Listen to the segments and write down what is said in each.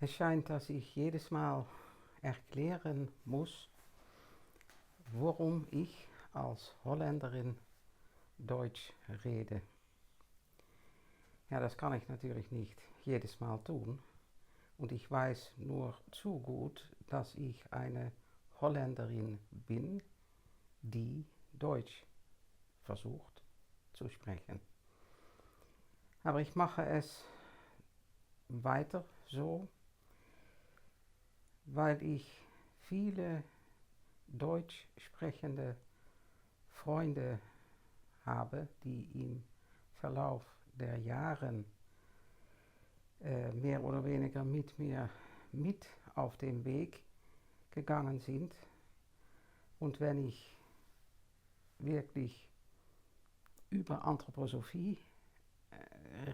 Es scheint, dass ich jedes Mal erklären muss, warum ich als Holländerin Deutsch rede. Ja, das kann ich natürlich nicht jedes Mal tun. Und ich weiß nur zu gut, dass ich eine Holländerin bin, die Deutsch versucht zu sprechen. Aber ich mache es weiter so, weil ich viele deutsch sprechende Freunde habe, die im Verlauf der Jahren mehr oder weniger mit mir mit auf den Weg gegangen sind. Und wenn ich wirklich über Anthroposophie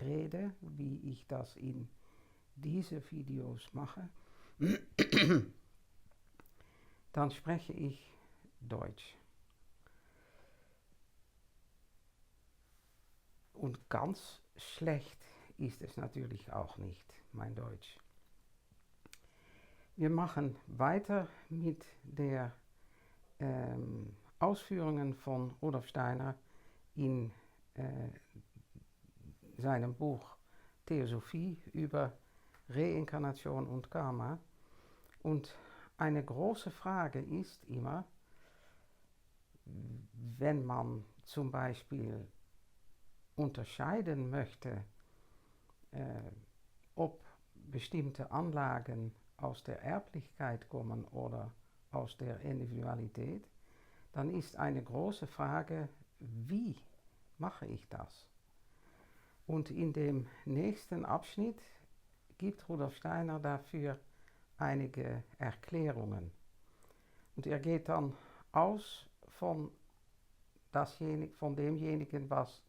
rede, wie ich das in diese Videos mache, dann spreche ich Deutsch. Und ganz schlecht ist es natürlich auch nicht, mein Deutsch. Wir machen weiter mit der Ausführungen von Rudolf Steiner in seinem Buch Theosophie über Reinkarnation und Karma. Und eine große Frage ist immer, wenn man zum Beispiel unterscheiden möchte, ob bestimmte Anlagen aus der Erblichkeit kommen oder aus der Individualität, dann ist eine große Frage, wie mache ich das? Und in dem nächsten Abschnitt gibt Rudolf Steiner dafür einige Erklärungen. Und er geht dann aus von demjenigen, was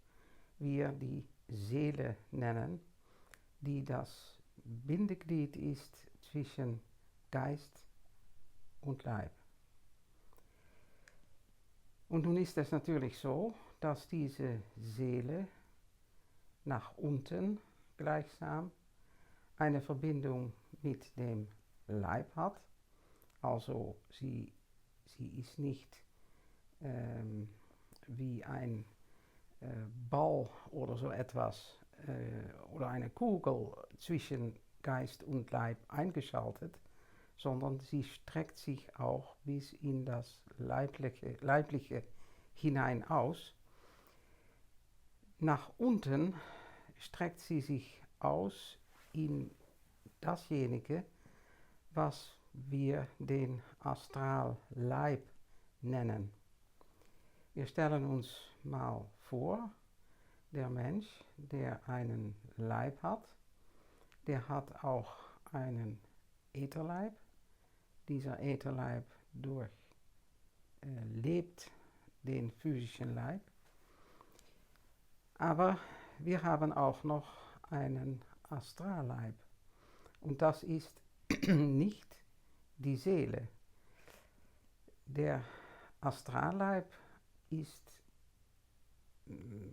wir die Seele nennen, die das Bindeglied ist zwischen Geist und Leib. Und nun ist es natürlich so, dass diese Seele nach unten gleichsam eine Verbindung mit dem Leib hat. Also sie ist nicht wie ein Ball oder so etwas oder eine Kugel zwischen Geist und Leib eingeschaltet, sondern sie streckt sich auch bis in das Leibliche hinein aus. Nach unten streckt sie sich aus in dasjenige, was wir den Astralleib nennen. Wir stellen uns mal vor, der Mensch, der einen Leib hat, der hat auch einen Ätherleib. Dieser Ätherleib durchlebt den physischen Leib. Aber wir haben auch noch einen Astralleib. Und das ist nicht die Seele. Der Astralleib ist,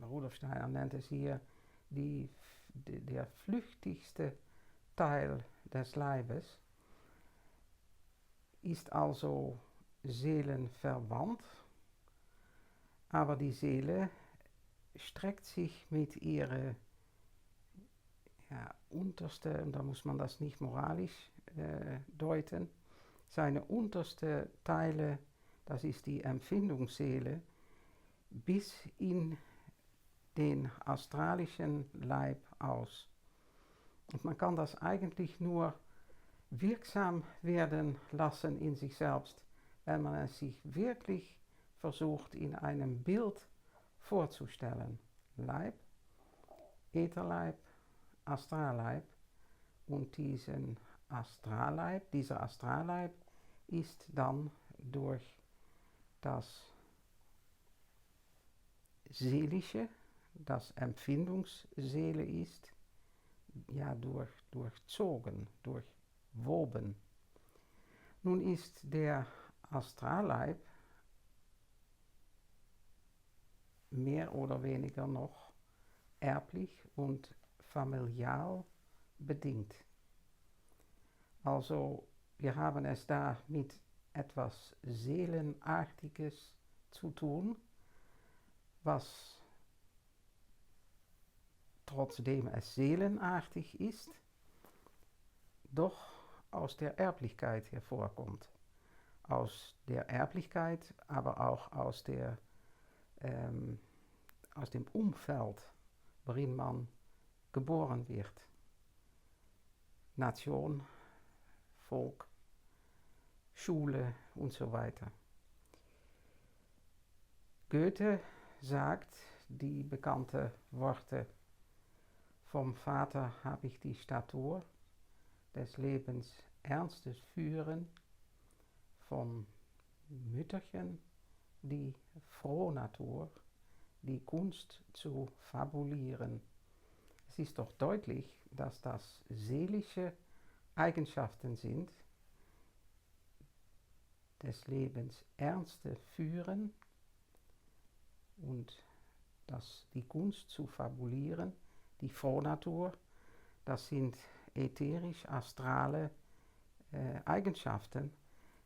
Rudolf Steiner nennt es hier, der flüchtigste Teil des Leibes, ist also seelenverwandt, aber die Seele streckt sich mit ihrer unterste, und da muss man das nicht moralisch deuten, seine unterste Teile, das ist die Empfindungsseele, bis in den astralischen Leib aus. Und man kann das eigentlich nur wirksam werden lassen in sich selbst, wenn man es sich wirklich versucht in einem Bild vorzustellen. Leib, Ätherleib, Astralleib, und dieser Astralleib ist dann durch das Seelische, das Empfindungsseele ist, ja durchzogen, durchwoben. Nun ist der Astralleib mehr oder weniger noch erblich und familial bedingt. Also wir haben es da mit etwas Seelenartiges zu tun, was trotzdem es seelenartig ist, doch aus der Erblichkeit hervorkommt. Aus der Erblichkeit, aber auch aus dem Umfeld, waarin man geboren wird. Nation, Volk, Schule und so weiter. Goethe sagt die bekannte Worte: Vom Vater habe ich die Statur des Lebens ernstes Führen, von Mütterchen die Frohnatur, die Kunst zu fabulieren. Es ist doch deutlich, dass das seelische Eigenschaften sind, des Lebens ernste Führen und dass die Kunst zu fabulieren, die Frohnatur, das sind ätherisch-astrale Eigenschaften,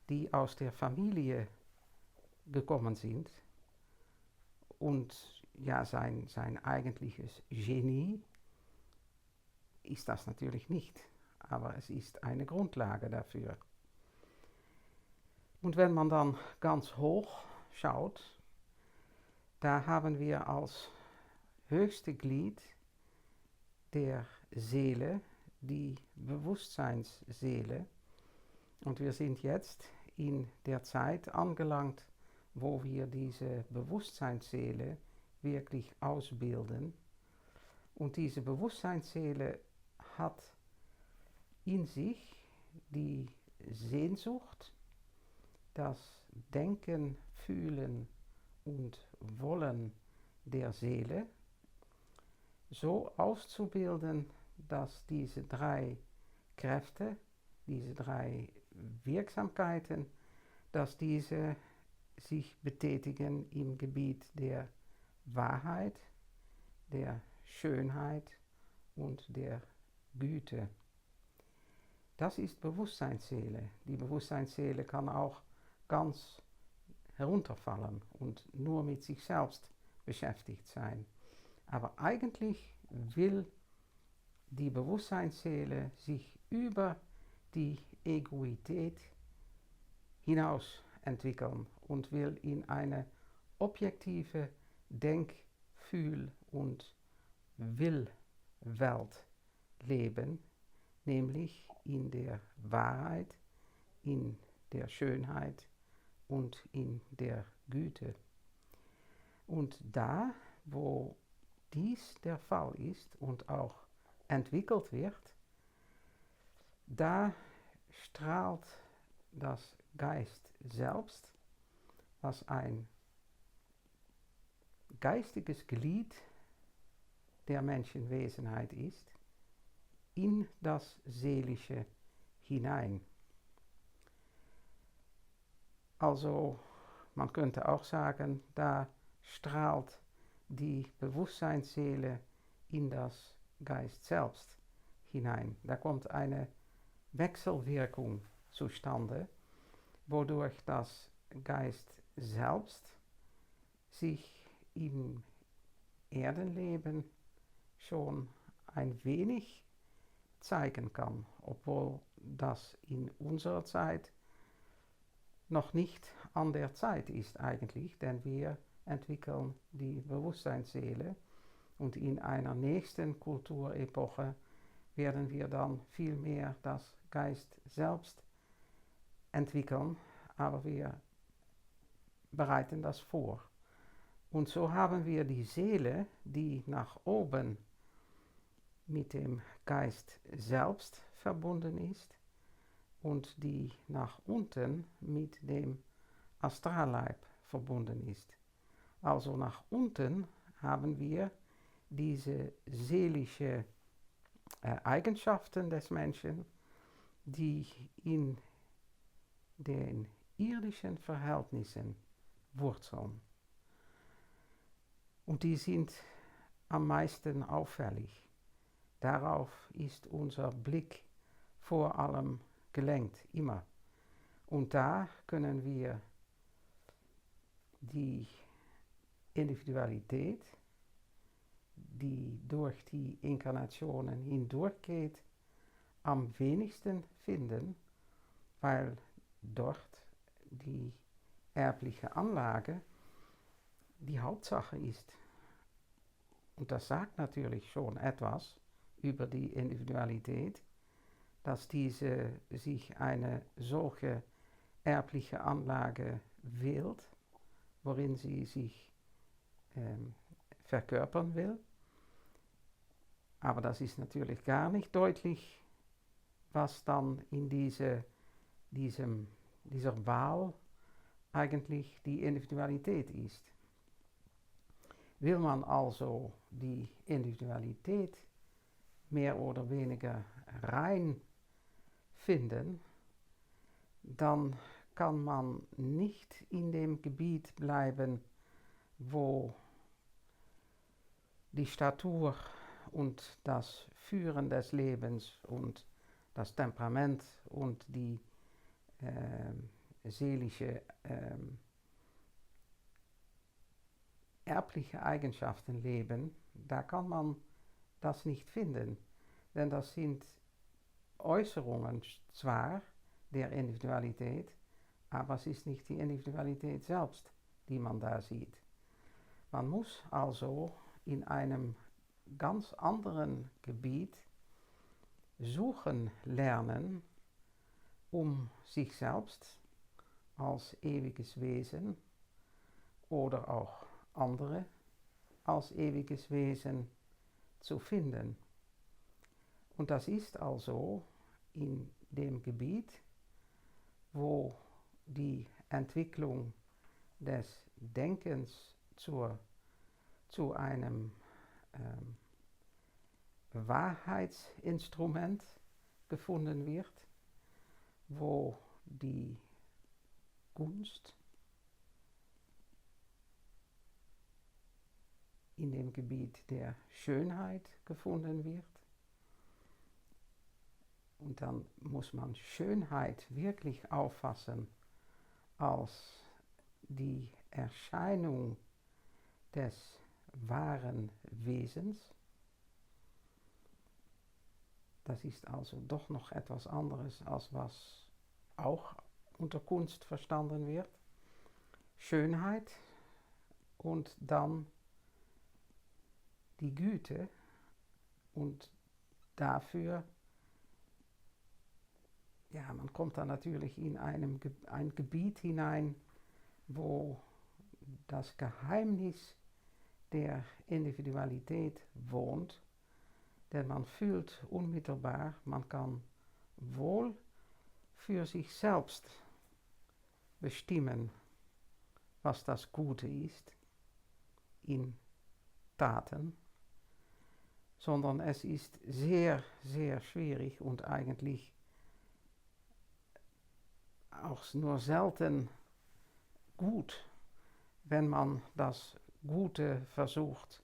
die aus der Familie gekommen sind. Und ja, sein eigentliches Genie ist das natürlich nicht, aber es ist eine Grundlage dafür. Und wenn man dann ganz hoch schaut, da haben wir als höchste Glied der Seele die Bewusstseinsseele. Und wir sind jetzt in der Zeit angelangt, wo wir diese Bewusstseinsseele wirklich ausbilden. Und diese Bewusstseinsseele hat in sich die Sehnsucht, das Denken, Fühlen und Wollen der Seele so auszubilden, dass diese drei Kräfte, diese drei Wirksamkeiten, dass diese sich betätigen im Gebiet der Wahrheit, der Schönheit und der Güte. Das ist Bewusstseinsseele. Die Bewusstseinsseele kann auch ganz herunterfallen und nur mit sich selbst beschäftigt sein. Aber eigentlich will die Bewusstseinsseele sich über die Egoität hinaus entwickeln und will in eine objektive Denk-, Fühl- und Willwelt leben, nämlich in der Wahrheit, in der Schönheit und in der Güte. Und da, wo dies der Fall ist und auch entwickelt wird, da strahlt das Geist selbst, was ein geistiges Glied der Menschenwesenheit ist, in das Seelische hinein. Also man könnte auch sagen, da strahlt die Bewusstseinsseele in das Geist selbst hinein. Da kommt eine Wechselwirkung zustande, wodurch das Geist selbst sich im Erdenleben schon ein wenig zeigen kann, obwohl das in unserer Zeit noch nicht an der Zeit ist eigentlich, denn wir entwickeln die Bewusstseinsseele und in einer nächsten Kulturepoche werden wir dann viel mehr das Geist selbst entwickeln, aber wir bereiten das vor. Und so haben wir die Seele, die nach oben mit dem Geist selbst verbunden ist und die nach unten mit dem Astralleib verbunden ist. Also nach unten haben wir diese seelische Eigenschaften des Menschen, die in den irdischen Verhältnissen wurzeln. Und die sind am meisten auffällig. Darauf ist unser Blick vor allem gelenkt, immer. Und da können wir die Individualität, die durch die Inkarnationen hindurchgeht, am wenigsten finden, weil dort die erbliche Anlage die Hauptsache ist. Und das sagt natürlich schon etwas über die Individualität, dass diese sich eine solche erbliche Anlage wählt, worin sie sich verkörpern will. Aber das ist natürlich gar nicht deutlich, was dann in dieser Wahl eigentlich die Individualität ist. Will man also die Individualität mehr oder weniger rein finden, dann kann man nicht in dem Gebiet bleiben, wo die Statur und das Führen des Lebens und das Temperament und die seelische erbliche Eigenschaften leben, da kann man das nicht finden, denn das sind Äußerungen zwar der Individualität, aber es ist nicht die Individualität selbst, die man da sieht. Man muss also in einem ganz anderen Gebiet suchen lernen, um sich selbst als ewiges Wesen oder auch andere als ewiges Wesen zu finden. Und das ist also in dem Gebiet, wo die Entwicklung des Denkens zu einem Wahrheitsinstrument gefunden wird, wo die Gunst in dem Gebiet der Schönheit gefunden wird. Und dann muss man Schönheit wirklich auffassen als die Erscheinung des wahren Wesens. Das ist also doch noch etwas anderes, als was auch unter Kunst verstanden wird. Schönheit und dann die Güte und dafür, ja, man kommt dann natürlich in ein Gebiet hinein, wo das Geheimnis der Individualität wohnt, denn man fühlt unmittelbar, man kann wohl für sich selbst bestimmen, was das Gute ist in Taten, sondern es ist sehr, sehr schwierig und eigentlich auch nur selten gut, wenn man das Gute versucht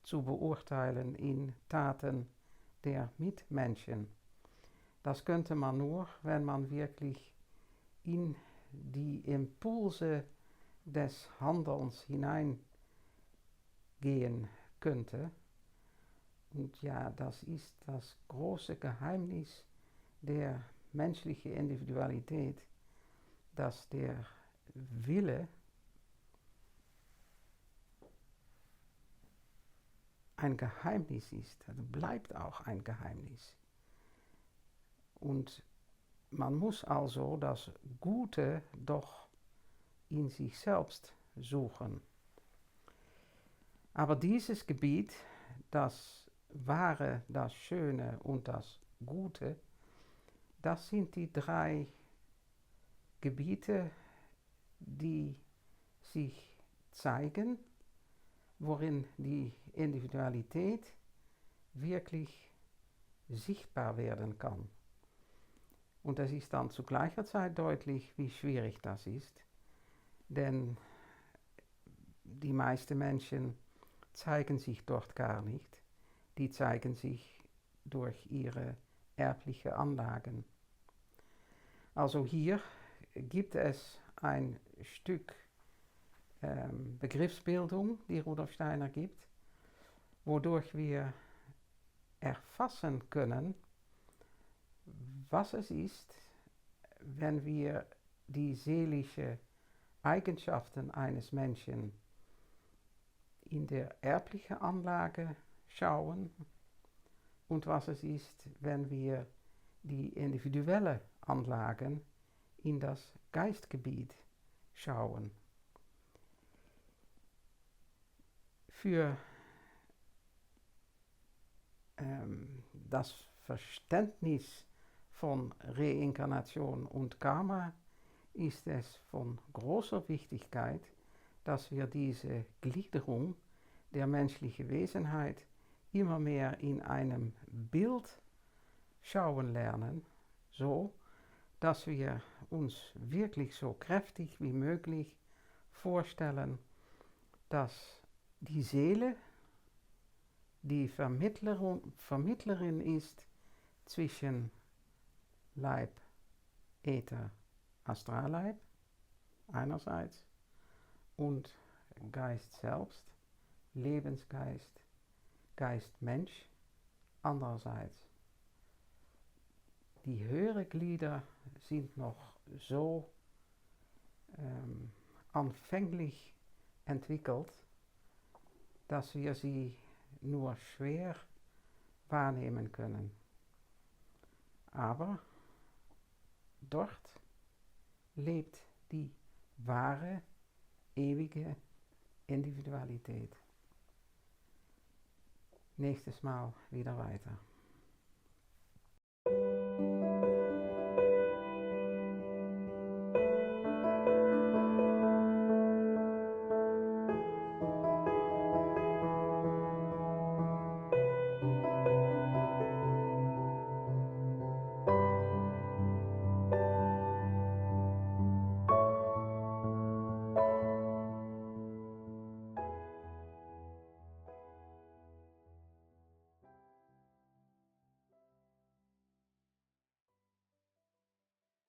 zu beurteilen in Taten der Mitmenschen. Das könnte man nur, wenn man wirklich in die Impulse des Handelns hineingehen könnte. Und ja, das ist das große Geheimnis der menschlichen Individualität, dass der Wille ein Geheimnis ist, also bleibt auch ein Geheimnis. Und man muss also das Gute doch in sich selbst suchen. Aber dieses Gebiet, das Wahre, das Schöne und das Gute, das sind die drei Gebiete, die sich zeigen, worin die Individualität wirklich sichtbar werden kann. Und es ist dann zu gleicher Zeit deutlich, wie schwierig das ist, denn die meisten Menschen zeigen sich dort gar nicht, die zeigen sich durch ihre erbliche Anlagen. Also hier gibt es ein Stück Begriffsbildung, die Rudolf Steiner gibt, wodurch wir erfassen können, was es ist, wenn wir die seelischen Eigenschaften eines Menschen in der erblichen Anlage schauen und was es ist, wenn wir die individuellen Anlagen in das Geistgebiet schauen. Für das Verständnis von Reinkarnation und Karma ist es von großer Wichtigkeit, dass wir diese Gliederung der menschlichen Wesenheit immer mehr in einem Bild schauen lernen, so dass wir uns wirklich so kräftig wie möglich vorstellen, dass die Seele die Vermittlerin ist zwischen Leib, Äther, Astralleib einerseits und Geist selbst, Lebensgeist, Geist Mensch andererseits. Die höheren Glieder sind noch so anfänglich entwickelt, dass wir sie nur schwer wahrnehmen können. Aber dort lebt die wahre, ewige Individualität. Nächstes Mal wieder weiter.